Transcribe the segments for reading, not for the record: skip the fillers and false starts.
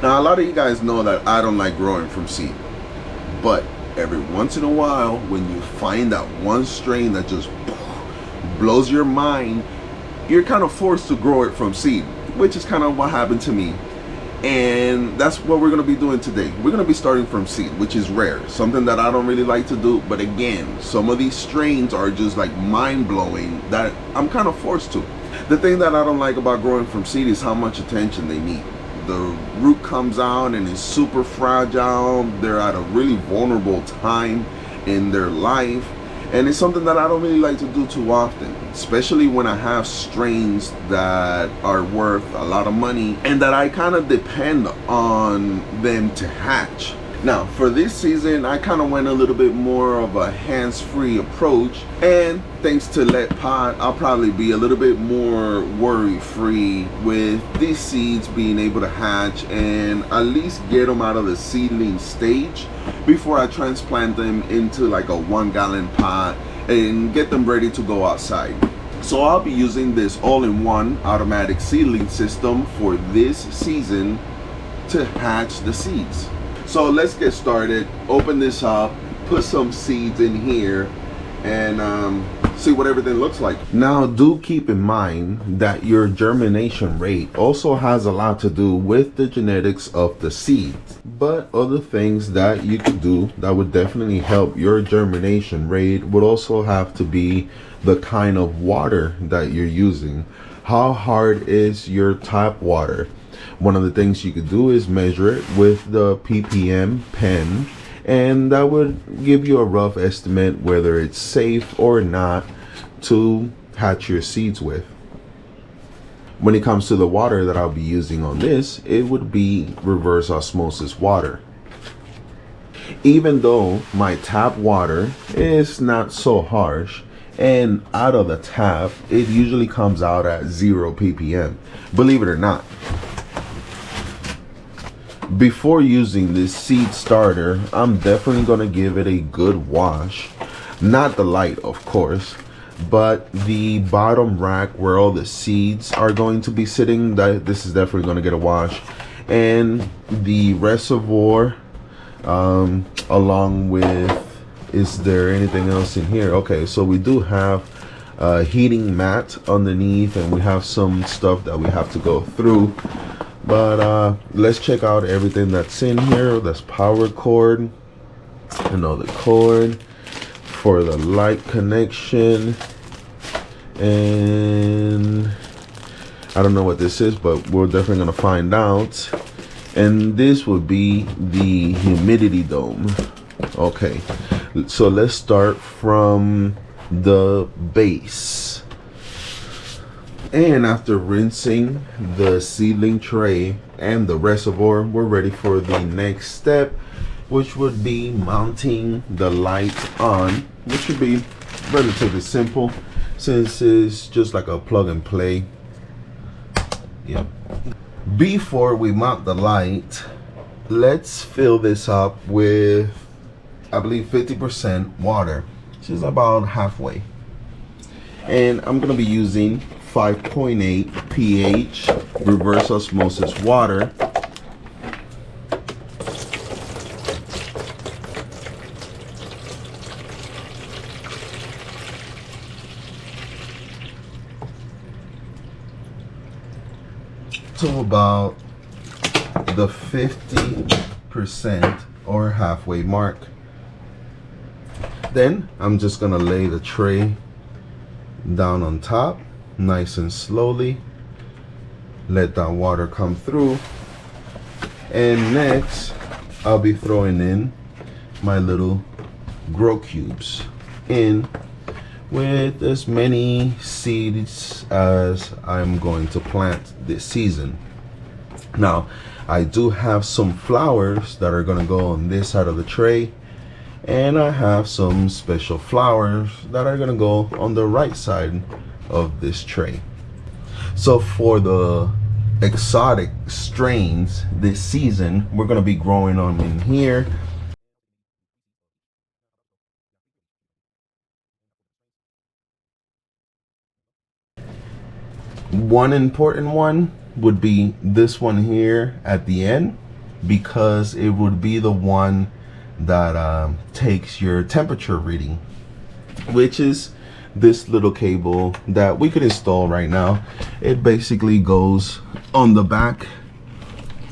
Now, a lot of you guys know that I don't like growing from seed, but every once in a while, when you find that one strain that just blows your mind, you're kind of forced to grow it from seed, which is kind of what happened to me. And that's what we're going to be doing today. We're going to be starting from seed, which is rare, something that I don't really like to do. But again, some of these strains are just like mind-blowing that I'm kind of forced to. The thing that I don't like about growing from seed is how much attention they need. The root comes out and is super fragile. They're at a really vulnerable time in their life, and it's something that I don't really like to do too often, especially when I have strains that are worth a lot of money and that I kind of depend on them to hatch. Now, for this season, I kind of went a little bit more of a hands-free approach, and thanks to Letpot, I'll probably be a little bit more worry-free with these seeds being able to hatch and at least get them out of the seedling stage before I transplant them into like a 1-gallon pot and get them ready to go outside. So I'll be using this all-in-one automatic seedling system for this season to hatch the seeds. So let's get started. Open this up, put some seeds in here, and see what everything looks like. Now, do keep in mind that your germination rate also has a lot to do with the genetics of the seeds, but other things that you could do that would definitely help your germination rate would also have to be the kind of water that you're using. How hard is your tap water? One of the things you could do is measure it with the ppm pen, and that would give you a rough estimate whether it's safe or not to hatch your seeds with. When it comes to the water that I'll be using on this, it would be reverse osmosis water. Even though my tap water is not so harsh, and out of the tap, it usually comes out at 0 ppm, believe it or not. Before using this seed starter, I'm definitely going to give it a good wash. Not the light, of course, but the bottom rack where all the seeds are going to be sitting, this is definitely going to get a wash. And the reservoir, along with, is there anything else in here? Okay, so we do have a heating mat underneath, and we have some stuff that we have to go through. But let's check out everything that's in here. That's power cord, another cord for the light connection, and I don't know what this is, but we're definitely gonna find out. And this would be the humidity dome. Okay, so let's start from the base. And after rinsing the seedling tray and the reservoir, we're ready for the next step, which would be mounting the light on, which would be relatively simple since it's just like a plug and play. Yep. Before we mount the light, let's fill this up with, I believe, 50% water, which is about halfway. And I'm gonna be using 5.8 pH reverse osmosis water. To about the 50% or halfway mark. Then I'm just gonna lay the tray down on top, nice and slowly. Let that water come through. And next, I'll be throwing in my little grow cubes in with as many seeds as I'm going to plant this season. Now, I do have some flowers that are going to go on this side of the tray, and I have some special flowers that are going to go on the right side of this tray. So for the exotic strains this season, we're going to be growing them in here. One important one would be this one here at the end. because it would be the one that takes your temperature reading, which is this little cable that we could install right now. It basically goes on the back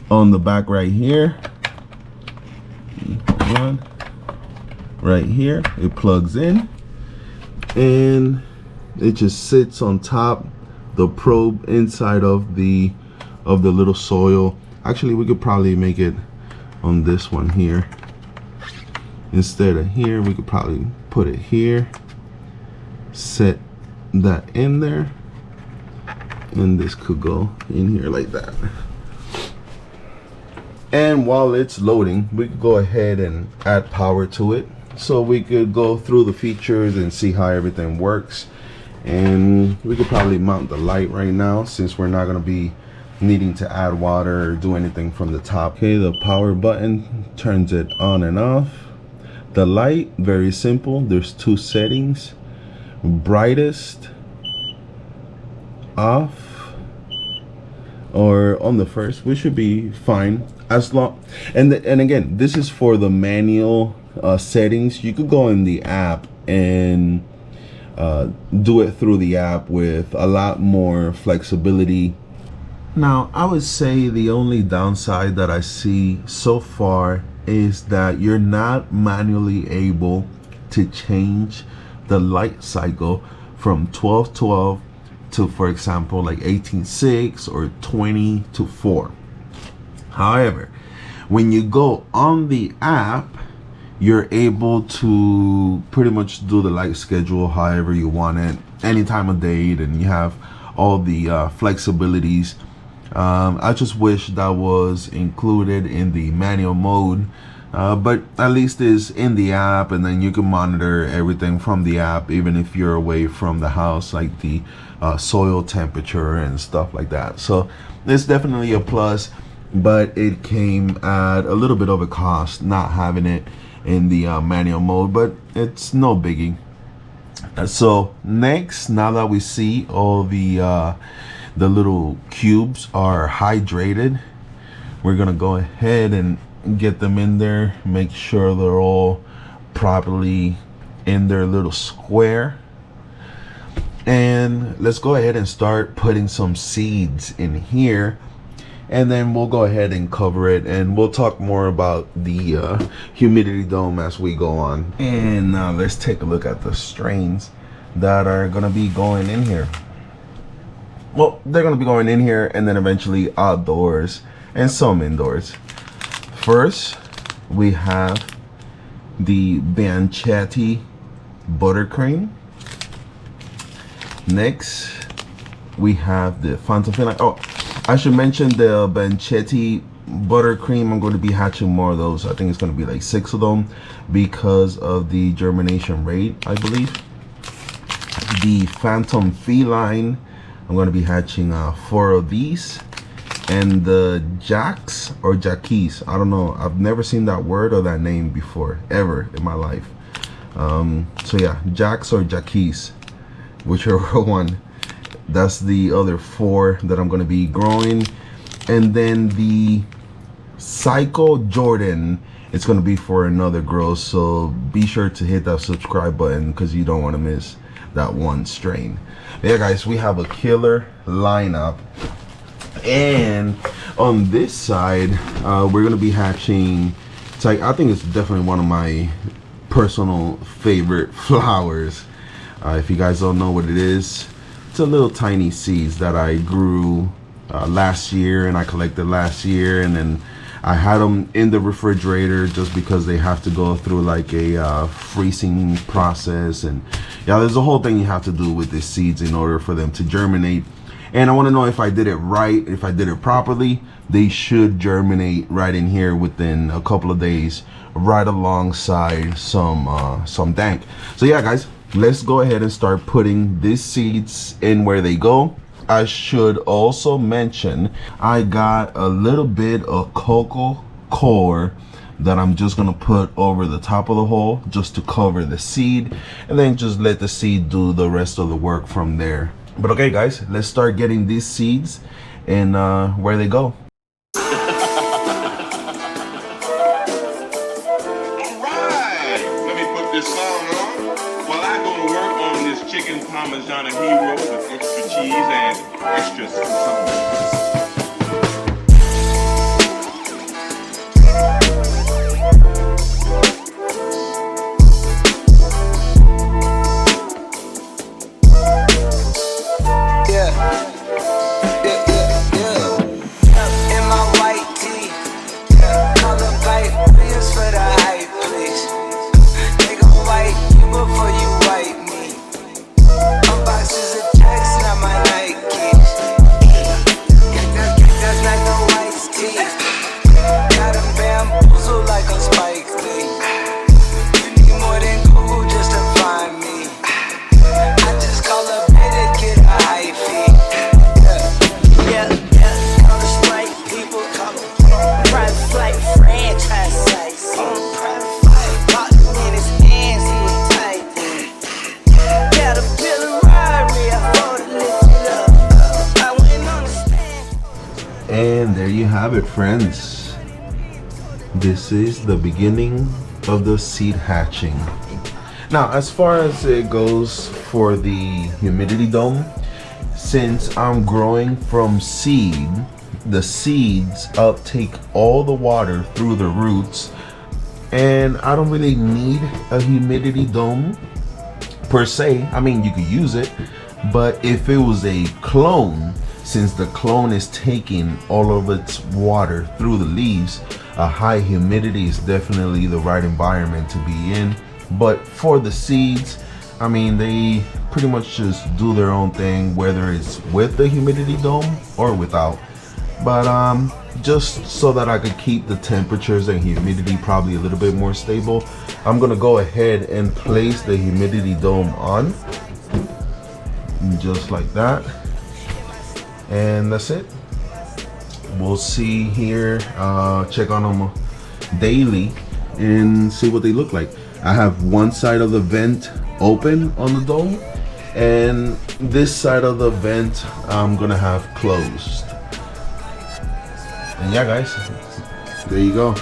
right here, right here. It plugs in and it just sits on top the probe inside of the little soil. Actually, we could probably make it on this one here instead of here. We could probably put it here, set that in there, and this could go in here like that. And while it's loading, we could go ahead and add power to it, so we could go through the features and see how everything works. And we could probably mount the light right now, since we're not going to be needing to add water or do anything from the top. Okay, the power button turns it on and off. The light, very simple. There's two settings: brightest, off, or on the first. We should be fine as long. And again, this is for the manual settings. You could go in the app and do it through the app with a lot more flexibility. Now, I would say the only downside that I see so far is that you're not manually able to change the light cycle from 12:12 to, for example, like 18:6 or 20:4. However, when you go on the app, you're able to pretty much do the light schedule however you want it, any time of day, and you have all the flexibilities. I just wish that was included in the manual mode, but at least it's in the app, and then you can monitor everything from the app even if you're away from the house, like the soil temperature and stuff like that. So it's definitely a plus, but it came at a little bit of a cost not having it in the manual mode, but it's no biggie. So next, now that we see all the little cubes are hydrated, we're gonna go ahead and get them in there, make sure they're all properly in their little square, and let's go ahead and start putting some seeds in here, and then we'll go ahead and cover it, and we'll talk more about the humidity dome as we go on. And now let's take a look at the strains that are gonna be going in here. Well, they're gonna be going in here and then eventually outdoors and some indoors. First, we have the Banchetti buttercream. Next, we have the Fantafina. Oh, I should mention the Banchetti buttercream. I'm going to be hatching more of those. I think it's going to be like 6 of them because of the germination rate, I believe. The Phantom Feline, I'm going to be hatching 4 of these. And the Jacks or Jackies, I don't know, I've never seen that word or that name before ever in my life. So yeah, Jacks or Jackies, whichever one. That's the other 4 that I'm going to be growing. And then the Psycho Jordan, it's going to be for another grow, so be sure to hit that subscribe button because you don't want to miss that one strain. But yeah guys, we have a killer lineup. And on this side, we're gonna be hatching, it's like, I think it's definitely one of my personal favorite flowers. If you guys don't know what it is, it's a little tiny seeds that I grew last year, and I collected last year, and then I had them in the refrigerator just because they have to go through like a freezing process, and yeah, there's a whole thing you have to do with these seeds in order for them to germinate. And I want to know if I did it right, if I did it properly. They should germinate right in here within a couple of days, right alongside some dank. So yeah guys, let's go ahead and start putting these seeds in where they go. I should also mention I got a little bit of cocoa core that I'm just gonna put over the top of the hole just to cover the seed, and then just let the seed do the rest of the work from there. But okay guys, let's start getting these seeds and where they go. Parmesan hero with extra cheese and extra salt. And there you have it, friends. This is the beginning of the seed hatching. Now, as far as it goes for the humidity dome, since I'm growing from seed, the seeds uptake all the water through the roots, and I don't really need a humidity dome per se. I mean, you could use it, but if it was a clone, since the clone is taking all of its water through the leaves, a high humidity is definitely the right environment to be in. But for the seeds, I mean, they pretty much just do their own thing, whether it's with the humidity dome or without. But just so that I could keep the temperatures and humidity probably a little bit more stable, I'm gonna go ahead and place the humidity dome on, just like that. And that's it. We'll see here, check on them daily and see what they look like. I have one side of the vent open on the dome, and this side of the vent I'm gonna have closed. And yeah, guys, there you go.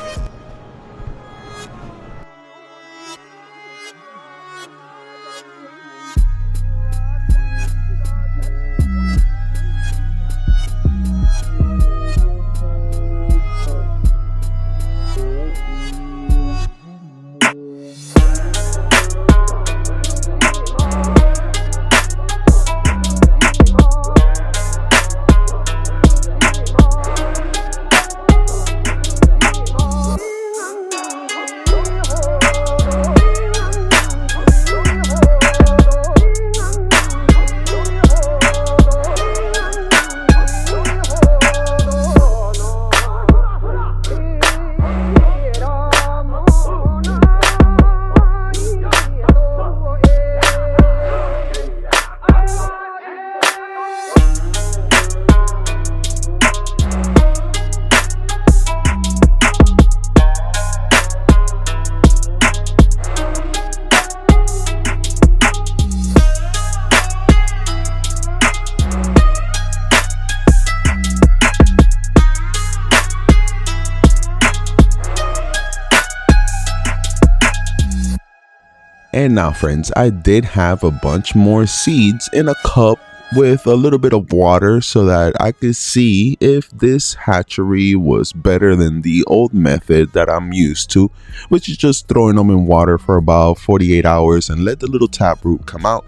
And now, friends, I did have a bunch more seeds in a cup with a little bit of water so that I could see if this hatchery was better than the old method that I'm used to, which is just throwing them in water for about 48 hours and let the little taproot come out.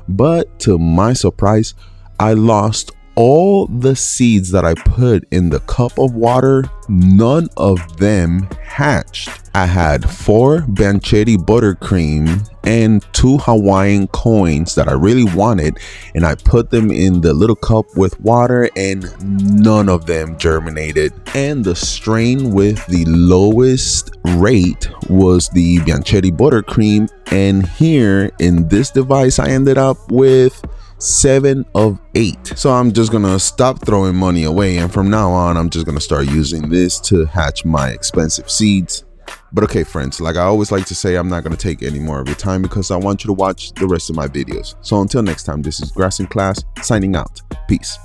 But to my surprise, I lost all the seeds that I put in the cup of water. None of them hatched. I had 4 Banchetti buttercream and 2 Hawaiian coins that I really wanted, and I put them in the little cup with water, and none of them germinated. And the strain with the lowest rate was the Banchetti buttercream, and here in this device I ended up with 7 of 8. So I'm just gonna stop throwing money away, and from now on I'm just gonna start using this to hatch my expensive seeds. But okay, friends, like I always like to say, I'm not gonna take any more of your time because I want you to watch the rest of my videos. So until next time, this is Grass in Class signing out. Peace.